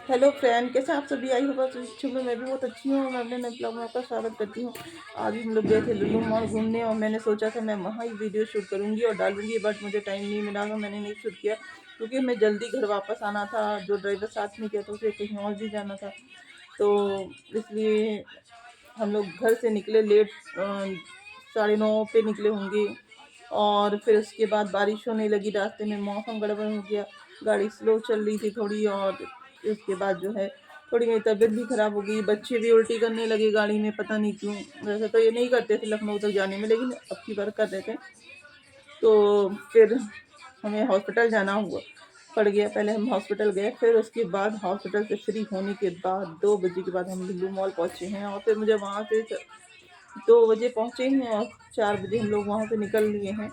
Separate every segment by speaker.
Speaker 1: Hello friend, कैसे आप सभी? आई होगा तो इस में मैं भी बहुत अच्छी हूँ। मैं अपने नए ब्लॉग में आपका स्वागत करती हूँ। आज हम लोग गए थे लुलु मॉल घूमने और मैंने सोचा था मैं वहाँ ही वीडियो शूट करूँगी और डालूँगी, बट मुझे टाइम नहीं मिला तो मैंने नहीं शूट किया क्योंकि हमें जल्दी घर वापस आना था। जो ड्राइवर साथ में किया था उसे कहीं और भी जाना था, तो इसलिए हम लोग घर से निकले लेट, 9:30 पे निकले होंगे। और फिर उसके बाद बारिश होने लगी, रास्ते में मौसम गड़बड़ हो गया, गाड़ी स्लो चल रही थी थोड़ी। और उसके बाद जो है थोड़ी मेरी तबीयत भी ख़राब हो गई, बच्चे भी उल्टी करने लगे गाड़ी में, पता नहीं क्यों। वैसे तो ये नहीं करते थे लखनऊ तक जाने में, लेकिन अब की बार कर रहे थे। तो फिर हमें हॉस्पिटल जाना हुआ पड़ गया। पहले हम हॉस्पिटल गए, फिर उसके बाद हॉस्पिटल से फ्री होने के बाद 2 बजे के बाद हम लुलु मॉल पहुँचे हैं। और फिर मुझे वहाँ से 2 बजे पहुँचे हैं और 4 बजे हम लोग वहाँ से निकल लिए हैं।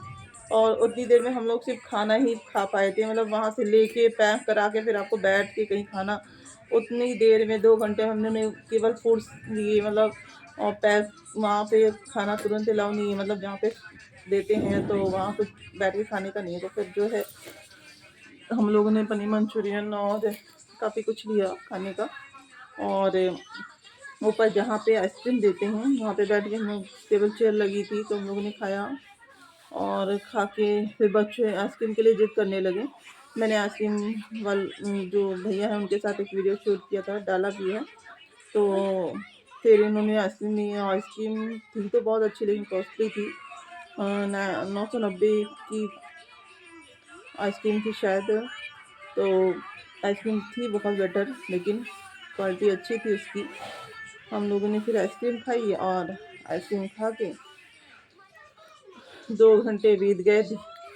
Speaker 1: और उतनी देर में हम लोग सिर्फ खाना ही खा पाए थे, मतलब वहाँ से लेके पैक करा के फिर आपको बैठ के कहीं खाना। उतनी देर में 2 घंटे हमने केवल फूड्स लिए, मतलब और पैक। वहाँ पे खाना तुरंत अलाउ नहीं है, मतलब जहाँ पे देते हैं तो वहाँ कुछ बैठ के खाने का नहीं है। तो फिर जो है हम लोगों ने पनीर मंचूरियन और काफ़ी कुछ लिया खाने का। और ऊपर जहाँ पे आइसक्रीम देते हैं वहाँ पे बैठ के हम लोग, टेबल चेयर लगी थी तो हम लोगों ने खाया। और खा के फिर बच्चे आइसक्रीम के लिए जिद करने लगे। मैंने आइसक्रीम जो भैया हैं उनके साथ एक वीडियो शूट किया था, डाला भी है। तो फिर इन्होंने आइसक्रीम ली। आइसक्रीम थी तो बहुत अच्छी लेकिन कॉस्टली थी। 990 की आइसक्रीम थी शायद। तो आइसक्रीम थी बहुत बेटर, लेकिन क्वालिटी अच्छी थी उसकी। हम लोगों ने फिर आइसक्रीम खाई और आइसक्रीम खा के 2 घंटे बीत गए।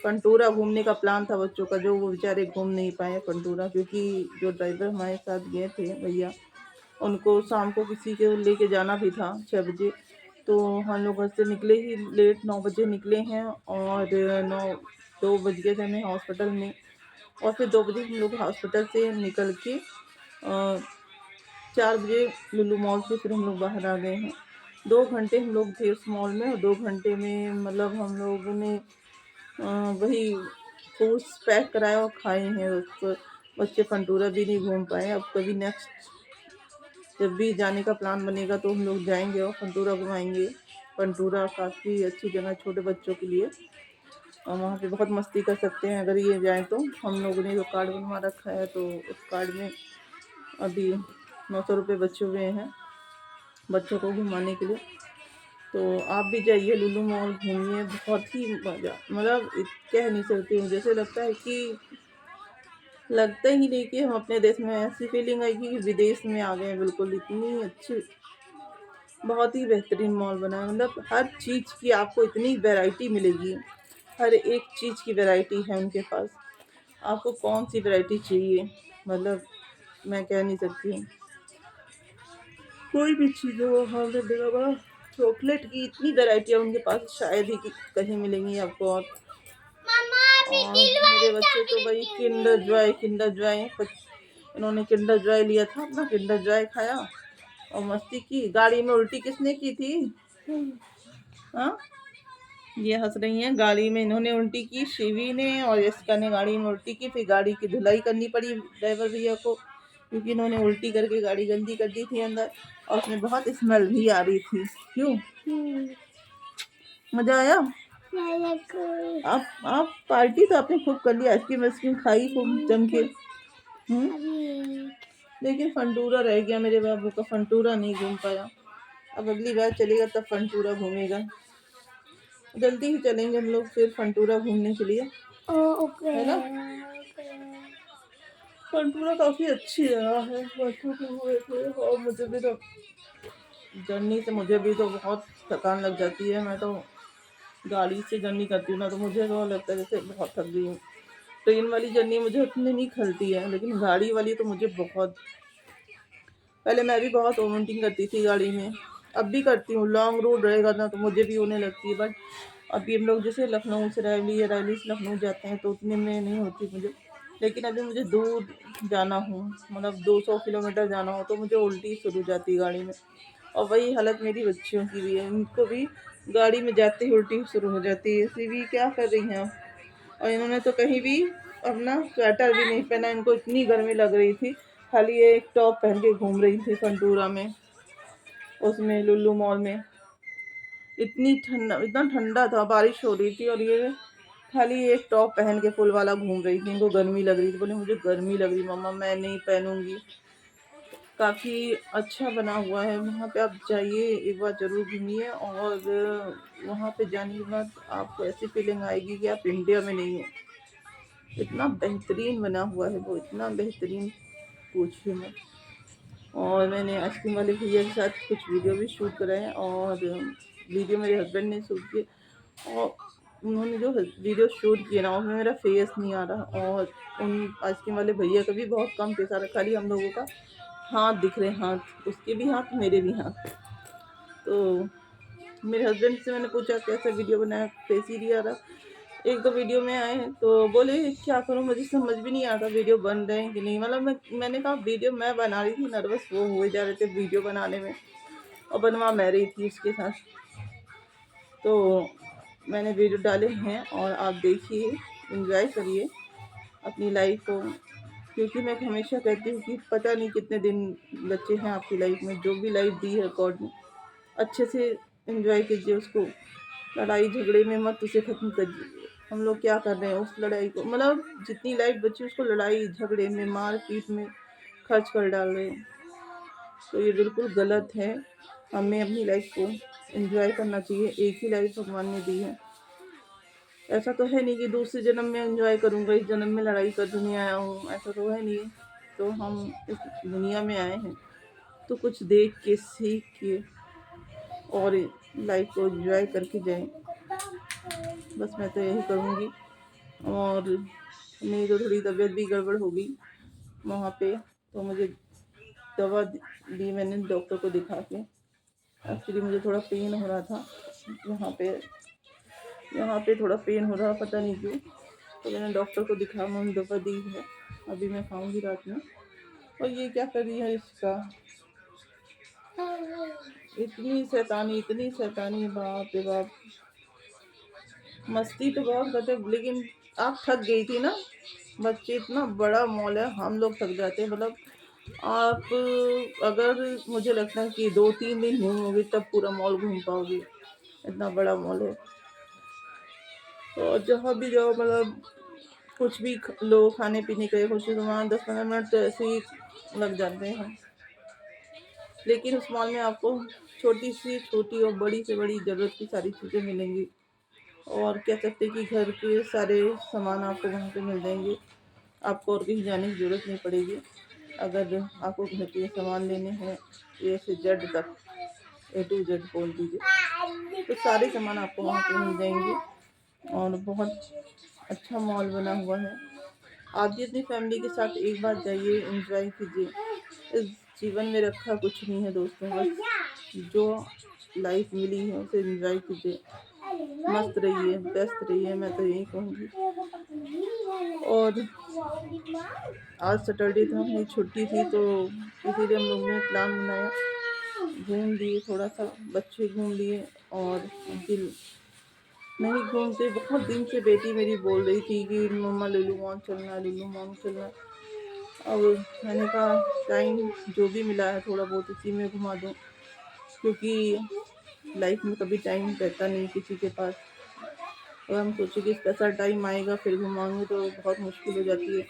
Speaker 1: पंटूरा घूमने का प्लान था बच्चों का, जो वो बेचारे घूम नहीं पाए पंटूरा, क्योंकि जो ड्राइवर हमारे साथ गए थे भैया, उनको शाम को किसी के लेके जाना भी था 6 बजे। तो हम लोग घर से निकले ही लेट, 9 बजे निकले हैं। और 2 बज गए थे हमें हॉस्पिटल में। और फिर 2 बजे हम लोग हॉस्पिटल से निकल के 4 बजे लुलु मॉल से फिर हम लोग बाहर आ गए हैं। 2 घंटे हम लोग थे उस मॉल में और 2 घंटे में मतलब हम लोगों ने वही फ्रूट्स पैक कराया और खाए हैं। उसको बच्चे फंटूरा भी नहीं घूम पाए। अब कभी नेक्स्ट जब भी जाने का प्लान बनेगा तो हम लोग जाएंगे और फंटूरा घुमाएंगे। फंटूरा काफ़ी अच्छी जगह है छोटे बच्चों के लिए, और वहाँ पे बहुत मस्ती कर सकते हैं अगर ये जाएं तो। हम लोगों ने जो कार्ड बनवा रखा है तो उस कार्ड में अभी 900 रुपये बचे हुए हैं बच्चों को घुमाने के लिए। तो आप भी जाइए लुलु मॉल, घूमिए, बहुत ही मज़ा, मतलब कह नहीं सकती हूँ। जैसे लगता है कि लगता ही नहीं कि हम अपने देश में, ऐसी फीलिंग आएगी कि विदेश में आ गए हैं बिल्कुल। इतनी अच्छी, बहुत ही बेहतरीन मॉल बना है, मतलब हर चीज़ की आपको इतनी वैरायटी मिलेगी। हर एक चीज़ की वैरायटी है उनके पास। आपको कौन सी वैरायटी चाहिए, मतलब मैं कह नहीं सकती हूँ। कोई भी चीज़ हो वहाँ मिलेगा। चॉकलेट की इतनी वैरायटी है उनके पास, शायद ही कहीं मिलेंगी आपको। और मेरे बच्चे तो भाई किंडर जॉय इन्होंने किंडर जॉय लिया था, अपना किंडर जॉय खाया और मस्ती की। गाड़ी में उल्टी किसने की थी? हाँ, ये हंस रही हैं। गाड़ी में इन्होंने उल्टी की, शिवी ने और इसका ने गाड़ी में उल्टी की। फिर गाड़ी की धुलाई करनी पड़ी ड्राइवर भैया को, क्योंकि इन्होंने उल्टी करके गाड़ी गंदी कर दी थी अंदर, और उसमें बहुत स्मेल भी आ रही थी। क्यों? मज़ा आया? आप पार्टी तो आपने खूब कर ली, आइसक्रीम वाइसक्रीम खाई खूब जम के। लेकिन फंटूरा रह गया मेरे बाबू का, फंटूरा नहीं घूम पाया। अब अगली बार चलेगा तब फंटूरा घूमेगा। जल्दी ही चलेंगे हम लोग फिर फंटूरा घूमने के लिए, है ना? फंटूरा काफ़ी अच्छी जगह है, बच्चों को हुए थे। और मुझे भी तो जर्नी से बहुत थकान लग जाती है। मैं तो गाड़ी से जर्नी करती हूँ ना, तो मुझे तो लगता है जैसे बहुत थक गई हूँ। ट्रेन वाली जर्नी मुझे उतनी नहीं खलती है, लेकिन गाड़ी वाली तो मुझे बहुत। पहले मैं भी बहुत वोमिटिंग करती थी गाड़ी में, अब भी करती हूँ। लॉन्ग रूट रहेगा ना तो मुझे भी होने लगती है, बट अभी हम लोग जैसे लखनऊ से रैली या रैली से लखनऊ जाते हैं तो उतने में नहीं होती मुझे। लेकिन अभी मुझे दूर जाना हो, मतलब 200 किलोमीटर जाना हो, तो मुझे उल्टी शुरू हो जाती है गाड़ी में। और वही हालत मेरी बच्चियों की भी है, उनको भी गाड़ी में जाते ही उल्टी शुरू हो जाती है। इसी भी क्या कर रही हैं। और इन्होंने तो कहीं भी अपना स्वेटर भी नहीं पहना, इनको इतनी गर्मी लग रही थी। खाली ये एक टॉप पहन के घूम रही थी फंटूरा में, उसमें लुल्लू मॉल में। इतना ठंडा था, बारिश हो रही थी, और ये खाली एक टॉप पहन के फुल वाला घूम रही थी। इनको गर्मी लग रही थी, बोले मुझे गर्मी लग रही मम्मा, मैं नहीं पहनूंगी। काफ़ी अच्छा बना हुआ है वहाँ पे, आप जाइए एक बार ज़रूर घूमिए, और वहाँ पे जाने के बाद आपको ऐसी फीलिंग आएगी कि आप इंडिया में नहीं हो। इतना बेहतरीन बना हुआ है वो, इतना बेहतरीन, पूछिए मत। और मैंने आइसक्रीम वाले भैया के साथ कुछ वीडियो भी शूट कराए, और वीडियो मेरे हस्बैंड ने शूट किए, और उन्होंने जो वीडियो शूट किए ना, उसमें मेरा फेस नहीं आ रहा, और उन आइसक्रीम वाले भैया का भी बहुत कम फेस आ रहा, खाली हम लोगों का हाथ दिख रहे, हाथ, उसके भी हाथ मेरे भी हाथ। तो मेरे हस्बैंड से मैंने पूछा कैसा वीडियो बनाया, फेस ही नहीं आ रहा। एक दो वीडियो में आए हैं तो बोले क्या करूं, मुझे समझ भी नहीं आता वीडियो बन रहे हैं कि नहीं। मतलब मैंने कहा वीडियो मैं बना रही थी, नर्वस वो हुए जा रहे थे वीडियो बनाने में, और बनवा मैं रही थी उसके साथ। तो मैंने वीडियो डाले हैं, और आप देखिए, एंजॉय करिए अपनी लाइफ को, क्योंकि मैं हमेशा कहती हूँ कि पता नहीं कितने दिन बच्चे हैं आपकी लाइफ में। जो भी लाइफ दी है गॉड ने, अच्छे से एंजॉय कीजिए उसको, लड़ाई झगड़े में मत उसे ख़त्म करिए। हम लोग क्या कर रहे हैं उस लड़ाई को, मतलब जितनी लाइफ बची उसको लड़ाई झगड़े में, मार पीट में खर्च कर डाल रहे हैं। तो ये बिल्कुल गलत है। हमें अपनी लाइफ को एंजॉय करना चाहिए, एक ही लाइफ भगवान ने दी है। ऐसा तो है नहीं कि दूसरे जन्म में एंजॉय करूँगा, इस जन्म में लड़ाई करने आया हूँ, ऐसा तो है नहीं। तो हम इस दुनिया में आए हैं तो कुछ देख के, सीख के, और लाइफ को एंजॉय करके जाएं। बस मैं तो यही करूँगी। और मेरी तो थोड़ी तबीयत भी गड़बड़ हो गई वहाँ पे, तो मुझे दवा दी मैंने डॉक्टर को दिखा के। एक्चुअली मुझे थोड़ा पेन हो रहा था यहाँ पे थोड़ा पेन हो रहा, पता नहीं क्यों। तो मैंने डॉक्टर को दिखा, मैंने दवा दी है, अभी मैं खाऊंगी रात में। और ये क्या कर रही है इसका, इतनी शैतानी, बाप रे बाप। मस्ती तो बहुत करते, लेकिन आप थक गई थी ना। बच्चे, इतना बड़ा मॉल है, हम लोग थक जाते हैं। मतलब आप, अगर मुझे लगता है कि 2-3 दिन घूमोगे तब पूरा मॉल घूम पाओगे, इतना बड़ा मॉल है। और जहाँ भी जाओ, मतलब कुछ भी लो, खाने पीने के कुछ, तो वहाँ 10-15 मिनट तो ऐसे ही लग जाते हैं। लेकिन उस मॉल में आपको छोटी से छोटी और बड़ी से बड़ी ज़रूरत की सारी चीज़ें मिलेंगी, और कह सकते हैं कि घर के सारे सामान आपको वहाँ पे मिल जाएंगे। आपको और कहीं जाने की ज़रूरत नहीं पड़ेगी। अगर आपको घर के सामान लेने हैं ए से जेड तक, A to Z बोल दीजिए, तो सारे सामान आपको वहाँ पे मिल जाएंगे। और बहुत अच्छा मॉल बना हुआ है। आप भी अपनी फैमिली के साथ एक बार जाइए, एंजॉय कीजिए। इस जीवन में रखा कुछ नहीं है दोस्तों, बस जो लाइफ मिली है उसे एंजॉय कीजिए, मस्त रहिए, व्यस्त रहिए, मैं तो यही कहूँगी। और आज सैटरडे था, मेरी छुट्टी थी, तो इसीलिए हम लोग ने प्लान बनाया, घूम लिए थोड़ा सा, बच्चे घूम लिए, और दिल नहीं घूमते। बहुत दिन से बेटी मेरी बोल रही थी कि मम्मा लुल्लू मॉल चलना, लुल्लू मॉल चलना। अब मैंने कहा टाइम जो भी मिला है थोड़ा बहुत इसी में घुमा दूँ, क्योंकि लाइफ में कभी टाइम रहता नहीं किसी के पास। और हम सोचे कि स्पेशल टाइम आएगा फिर घुमाएंगे, तो बहुत मुश्किल हो जाती है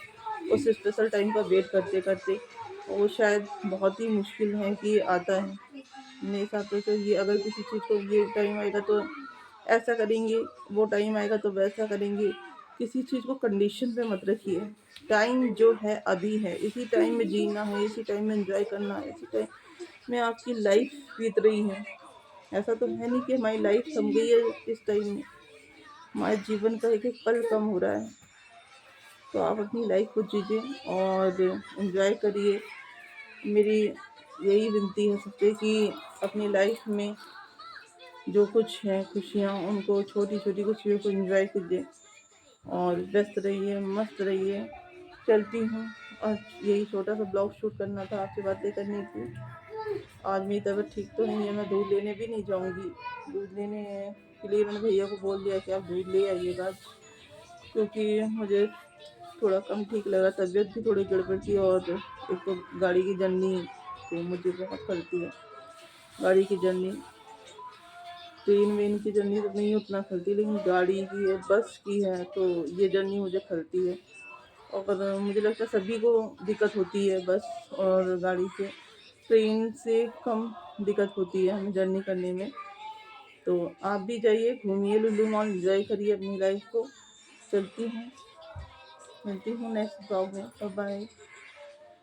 Speaker 1: उस स्पेशल टाइम का वेट करते करते। वो शायद बहुत ही मुश्किल है कि आता है। मेरे हिसाब से ये, अगर किसी चीज़ को ये टाइम आएगा तो ऐसा करेंगे, वो टाइम आएगा तो वैसा करेंगे। किसी चीज़ को कंडीशन पे मत रखिए। टाइम जो है अभी है, इसी टाइम में जीना है, इसी टाइम में एंजॉय करना है, इसी टाइम में आपकी लाइफ बीत रही है। ऐसा तो है नहीं कि हमारी लाइफ थम गई है इस टाइम में, हमारे जीवन का एक एक पल कम हो रहा है। तो आप अपनी लाइफ को जीजिए और एंजॉय करिए। मेरी यही विनती है सबसे कि अपनी लाइफ में जो कुछ है खुशियाँ, उनको, छोटी छोटी खुशियों को एंजॉय कीजिए, और व्यस्त रहिए, मस्त रहिए। चलती हूँ, और यही छोटा सा ब्लॉग शूट करना था, आपसे बातें करनी थी। आज मेरी तबीयत ठीक तो नहीं है, मैं दूध लेने भी नहीं जाऊँगी। दूध लेने के लिए मैंने भैया को बोल दिया कि आप दूध ले आइएगा, क्योंकि मुझे थोड़ा कम ठीक लगा, तबीयत भी थोड़ी गड़बड़ थी, और एक तो गाड़ी की जर्नी तो मुझे बहुत खलती है। गाड़ी की जर्नी, ट्रेन वेन की जर्नी तो नहीं उतना खलती, लेकिन गाड़ी की है, बस की है, तो ये जर्नी मुझे खलती है। और मुझे लगता है सभी को दिक्कत होती है बस और गाड़ी से। ट्रेन से कम दिक्कत होती है हमें जर्नी करने में। तो आप भी जाइए, घूमिए, लुल्लू मॉल एंजॉय करिए अपनी लाइफ को। चलती हूँ, मिलती हूँ नेक्स्ट ब्लॉग में। Bye bye.